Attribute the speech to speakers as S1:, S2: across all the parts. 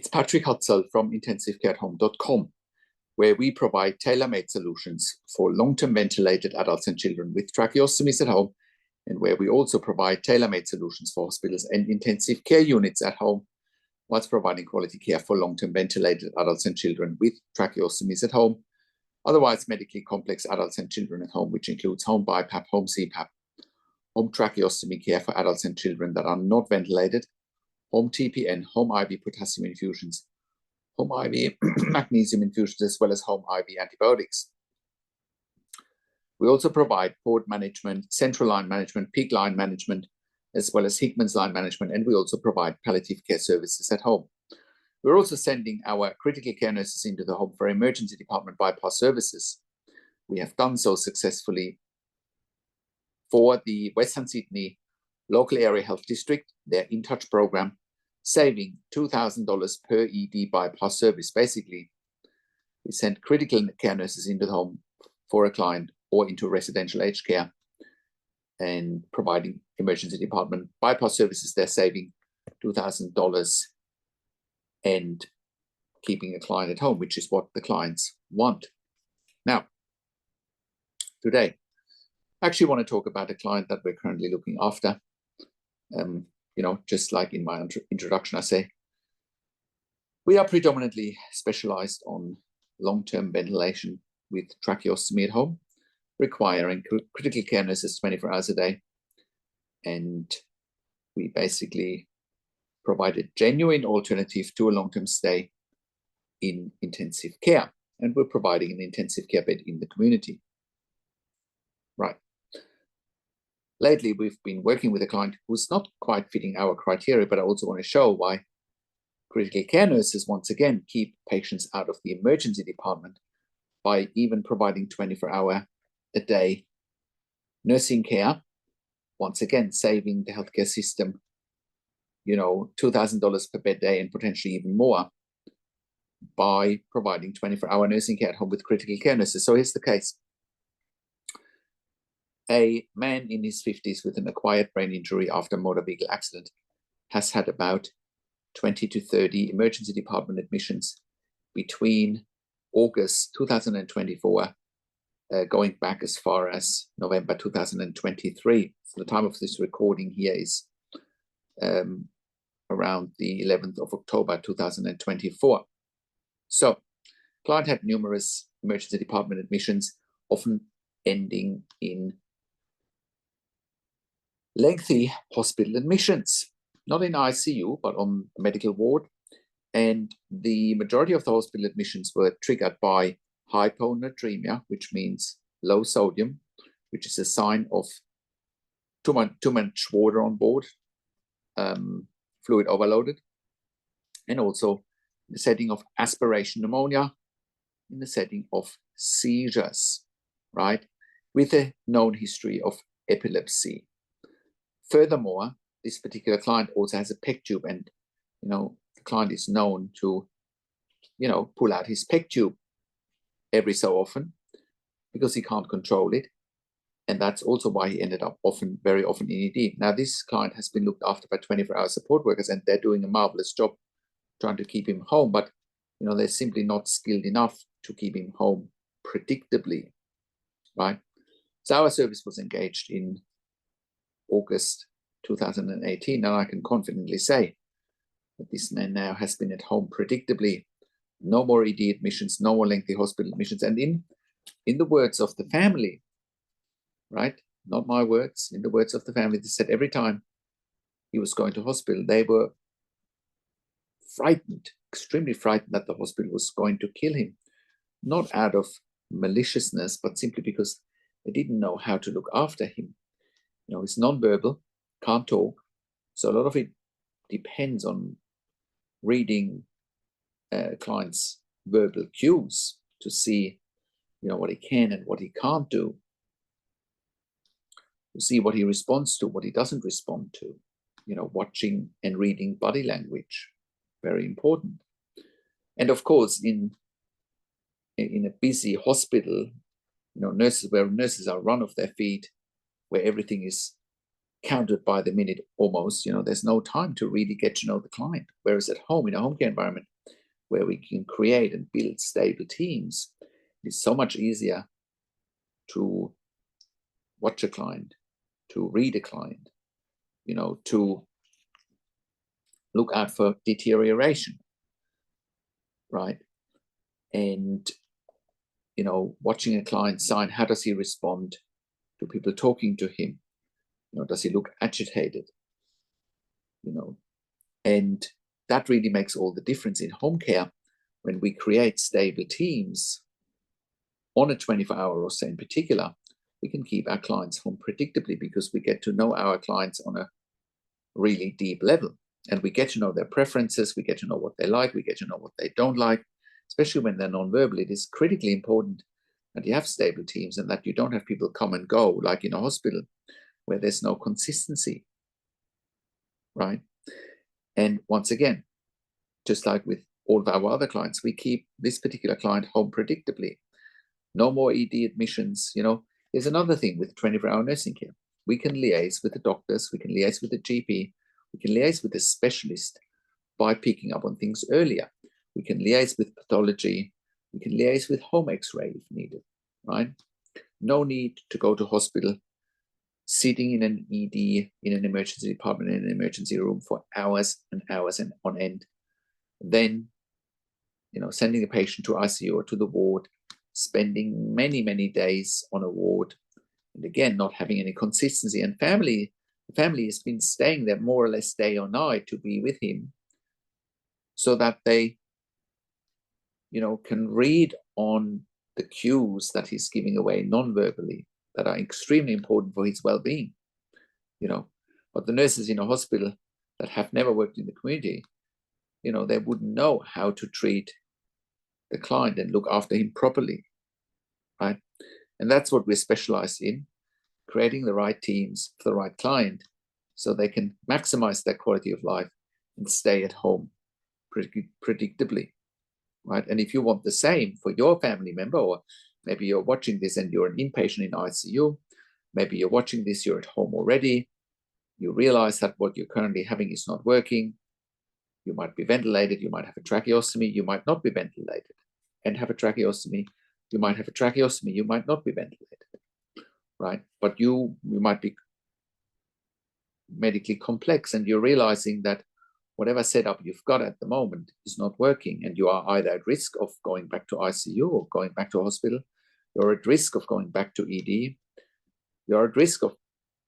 S1: It's Patrik Hutzel from intensivecareathome.com, where we provide tailor-made solutions for long-term ventilated adults and children with tracheostomies at home, and where we also provide tailor-made solutions for hospitals and intensive care units at home, whilst providing quality care for long-term ventilated adults and children with tracheostomies at home, otherwise medically complex adults and children at home, which includes home BIPAP, home CPAP, home tracheostomy care for adults and children that are not ventilated, home TPN, home IV potassium infusions, home IV magnesium infusions, as well as home IV antibiotics. We also provide port management, central line management, PICC line management, as well as Hickman's line management, and we also provide palliative care services at home. We're also sending our critical care nurses into the home for emergency department bypass services. We have done so successfully for the Western Sydney Local Area Health District, their In Touch program, saving $2,000 per ED bypass service. Basically, we send critical care nurses into the home for a client or into residential aged care and providing emergency department bypass services. They're saving $2,000 and keeping a client at home, which is what the clients want. Now, today, I actually want to talk about a client that we're currently looking after. Just like in my introduction, I say, we are predominantly specialized on long-term ventilation with tracheostomy at home, requiring critical care nurses 24 hours a day. And we basically provide a genuine alternative to a long-term stay in intensive care. And we're providing an intensive care bed in the community. Right. Lately, we've been working with a client who's not quite fitting our criteria, but I also want to show why critical care nurses, once again, keep patients out of the emergency department by even providing 24-hour-a-day nursing care, once again, saving the healthcare system, $2,000 per bed day and potentially even more by providing 24-hour nursing care at home with critical care nurses. So here's the case. A man in his 50s with an acquired brain injury after a motor vehicle accident has had about 20 to 30 emergency department admissions between August 2024, going back as far as November 2023. So the time of this recording here is around the 11th of October 2024. So client had numerous emergency department admissions, often ending in lengthy hospital admissions, not in ICU, but on a medical ward. And the majority of the hospital admissions were triggered by hyponatremia, which means low sodium, which is a sign of too much water on board, fluid overloaded, and also in the setting of aspiration pneumonia, in the setting of seizures, right, with a known history of epilepsy. Furthermore, this particular client also has a PECC tube, and the client is known to pull out his PECC tube every so often because he can't control it, and that's also why he ended up very often in ED. Now, this client has been looked after by 24-hour support workers, and they're doing a marvelous job trying to keep him home, but they're simply not skilled enough to keep him home predictably, right? So our service was engaged in August 2018, and I can confidently say that this man now has been at home predictably. No more ED admissions, no more lengthy hospital admissions. And in the words of the family, right, not my words, in the words of the family, they said every time he was going to hospital, they were frightened, extremely frightened that the hospital was going to kill him, not out of maliciousness, but simply because they didn't know how to look after him. He's nonverbal, can't talk. So a lot of it depends on reading clients' verbal cues to see, what he can and what he can't do, to see what he responds to, what he doesn't respond to, watching and reading body language, very important. And of course, in a busy hospital, nurses are run off their feet, where everything is counted by the minute almost. There's no time to really get to know the client. Whereas at home, in a home care environment, where we can create and build stable teams, it's so much easier to watch a client, to read a client, to look out for deterioration, right? And, watching a client sign, how does he respond to people talking to him? Does he look agitated? And that really makes all the difference in home care when we create stable teams on a 24-hour or so in particular. We can keep our clients home predictably because we get to know our clients on a really deep level, and we get to know their preferences, we get to know what they like, we get to know what they don't like, especially when they're non-verbal. It is critically important that you have stable teams and that you don't have people come and go like in a hospital where there's no consistency, right? And once again, just like with all of our other clients, we keep this particular client home predictably. No more ED admissions. There's another thing with 24-hour nursing care. We can liaise with the doctors, we can liaise with the GP, we can liaise with the specialist by picking up on things earlier. We can liaise with pathology, we can liaise with home x-ray if needed, right? No need to go to hospital, sitting in an ED, in an emergency department, in an emergency room for hours and hours and on end. Then, sending a patient to ICU or to the ward, spending many, many days on a ward, and again, not having any consistency. And the family has been staying there more or less day or night to be with him so that they, can read on the cues that he's giving away non-verbally that are extremely important for his well-being. But the nurses in a hospital that have never worked in the community, they wouldn't know how to treat the client and look after him properly, right? And that's what we're specialized in, creating the right teams for the right client so they can maximize their quality of life and stay at home predictably, right? And if you want the same for your family member, or maybe you're watching this and you're an inpatient in ICU, maybe you're watching this, you're at home already, you realize that what you're currently having is not working, you might be ventilated, you might have a tracheostomy, you might not be ventilated and have a tracheostomy, you might have a tracheostomy, you might not be ventilated, right? But you might be medically complex and you're realizing that whatever setup you've got at the moment is not working, and you are either at risk of going back to ICU or going back to hospital, you're at risk of going back to ED, you're at risk of,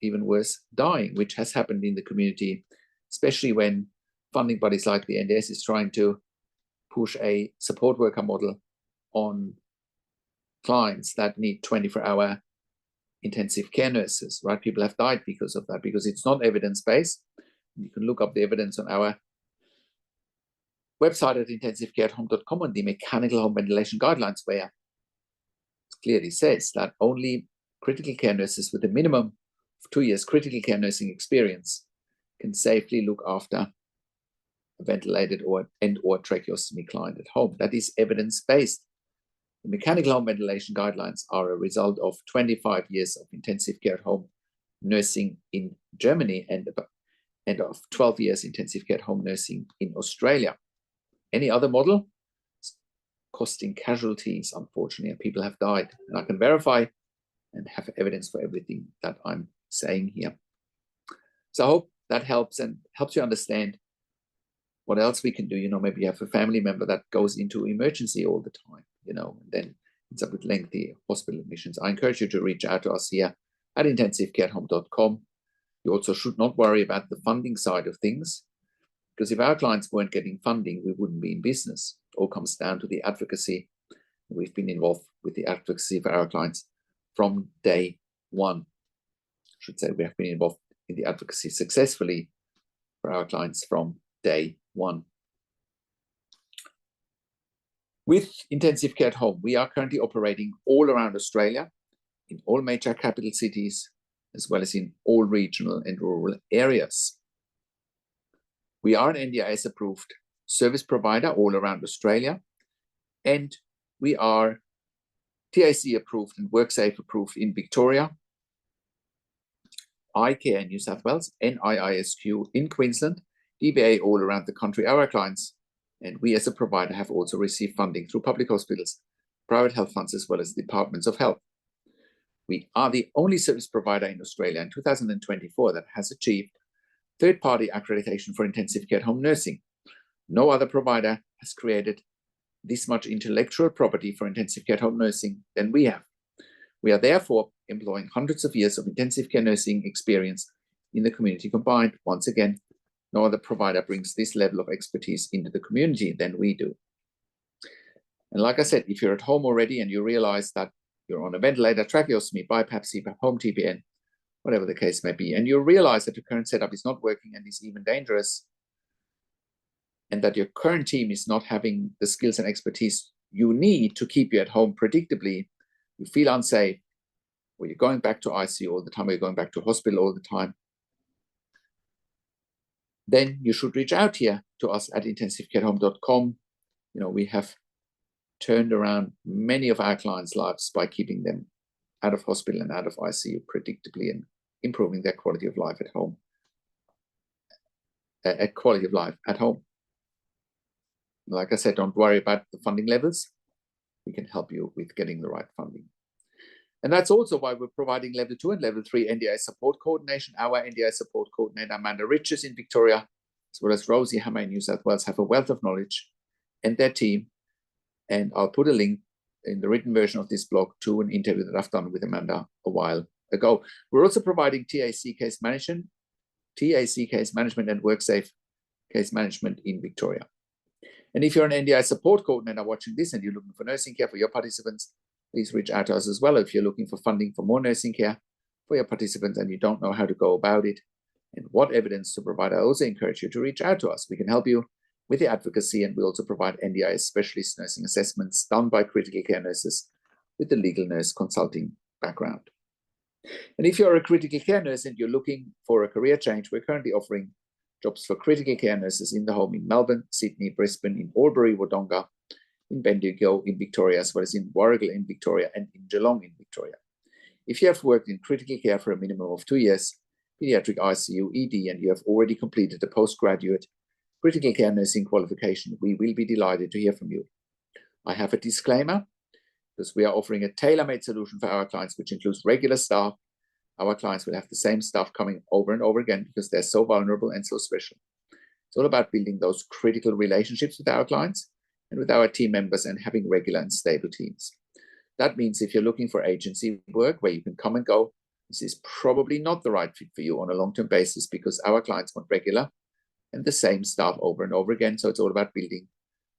S1: even worse, dying, which has happened in the community, especially when funding bodies like the NDS is trying to push a support worker model on clients that need 24-hour intensive care nurses, right? People have died because of that, because it's not evidence-based. You can look up the evidence on our website at intensivecareathome.com on the mechanical home ventilation guidelines, where it clearly says that only critical care nurses with a minimum of 2 years critical care nursing experience can safely look after a ventilated or tracheostomy client at home. That is evidence-based. The mechanical home ventilation guidelines are a result of 25 years of intensive care at home nursing in Germany and of 12 years intensive care at home nursing in Australia. Any other model is costing casualties, unfortunately, and people have died. And I can verify and have evidence for everything that I'm saying here. So I hope that helps and helps you understand what else we can do. Maybe you have a family member that goes into emergency all the time, and then ends up with lengthy hospital admissions. I encourage you to reach out to us here at intensivecareathome.com. You also should not worry about the funding side of things, because if our clients weren't getting funding, we wouldn't be in business. It all comes down to the advocacy. We've been involved with the advocacy for our clients from day one. I should say we have been involved in the advocacy successfully for our clients from day one. With intensive care at home, we are currently operating all around Australia, in all major capital cities, as well as in all regional and rural areas. We are an NDIS approved service provider all around Australia, and we are TAC approved and WorkSafe approved in Victoria, iCare in New South Wales, NIISQ in Queensland, DBA all around the country, our clients, and we as a provider have also received funding through public hospitals, private health funds, as well as departments of health. We are the only service provider in Australia in 2024 that has achieved third-party accreditation for intensive care at home nursing. No other provider has created this much intellectual property for intensive care at home nursing than we have. We are therefore employing hundreds of years of intensive care nursing experience in the community combined. Once again, no other provider brings this level of expertise into the community than we do. And like I said, if you're at home already and you realize that you're on a ventilator, tracheostomy, BiPAP, CPAP, home TPN, whatever the case may be, and you realize that your current setup is not working and is even dangerous, and that your current team is not having the skills and expertise you need to keep you at home predictably, you feel unsafe, or you're going back to ICU all the time, or you're going back to hospital all the time, then you should reach out here to us at intensivecarehome.com. We have turned around many of our clients' lives by keeping them out of hospital and out of ICU predictably and improving their quality of life at home. Like I said, don't worry about the funding levels. We can help you with getting the right funding. And that's also why we're providing level 2 and level 3 NDI support coordination. Our NDI support coordinator, Amanda Riches in Victoria, as well as Rosie Hammer in New South Wales, have a wealth of knowledge, and their team. And I'll put a link in the written version of this blog to an interview that I've done with Amanda a while ago. We're also providing TAC case management and WorkSafe case management in Victoria. And if you're an NDI support coordinator watching this and you're looking for nursing care for your participants, please reach out to us as well. If you're looking for funding for more nursing care for your participants and you don't know how to go about it and what evidence to provide, I also encourage you to reach out to us. We can help you with the advocacy, and we also provide NDI specialist nursing assessments done by critical care nurses with the legal nurse consulting background. And if you're a critical care nurse and you're looking for a career change, we're currently offering jobs for critical care nurses in the home in Melbourne, Sydney, Brisbane, in Albury, Wodonga, in Bendigo, in Victoria, as well as in Warragul in Victoria and in Geelong in Victoria. If you have worked in critical care for a minimum of 2 years, pediatric ICU, ED, and you have already completed a postgraduate critical care nursing qualification, we will be delighted to hear from you. I have a disclaimer, because we are offering a tailor-made solution for our clients, which includes regular staff. Our clients will have the same staff coming over and over again because they're so vulnerable and so special. It's all about building those critical relationships with our clients and with our team members and having regular and stable teams. That means if you're looking for agency work where you can come and go, this is probably not the right fit for you on a long-term basis, because our clients want regular and the same staff over and over again. So it's all about building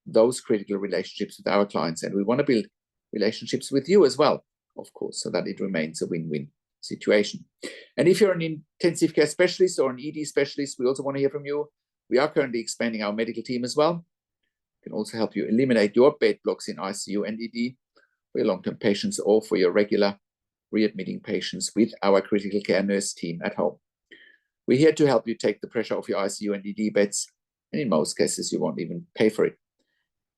S1: those critical relationships with our clients. And we want to build relationships with you as well, of course, so that it remains a win-win situation. And if you're an intensive care specialist or an ED specialist, we also want to hear from you. We are currently expanding our medical team as well. We can also help you eliminate your bed blocks in ICU and ED for your long-term patients or for your regular readmitting patients with our critical care nurse team at home. We're here to help you take the pressure off your ICU and ED beds, and in most cases, you won't even pay for it.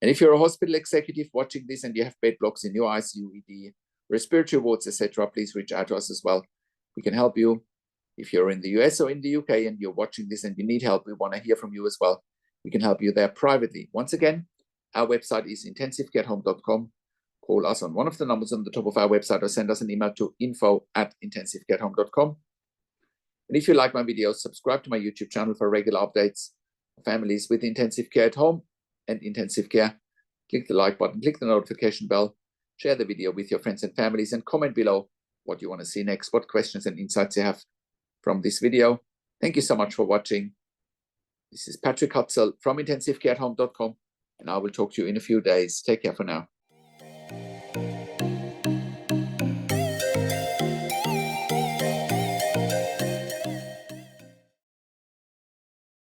S1: And if you're a hospital executive watching this and you have bed blocks in your ICU, ED, respiratory wards, etc., please reach out to us as well. We can help you. If you're in the US or in the UK and you're watching this and you need help, we want to hear from you as well. We can help you there privately. Once again, our website is intensivecarehome.com. Call us on one of the numbers on the top of our website or send us an email to info@intensivecarehome.com. And if you like my videos, subscribe to my YouTube channel for regular updates for families with intensive care at home and intensive care. Click the like button, click the notification bell, share the video with your friends and families, and comment below what you want to see next, what questions and insights you have from this video. Thank you so much for watching. This is Patrik Hutzel from intensivecarehome.com, and I will talk to you in a few days. Take care for now.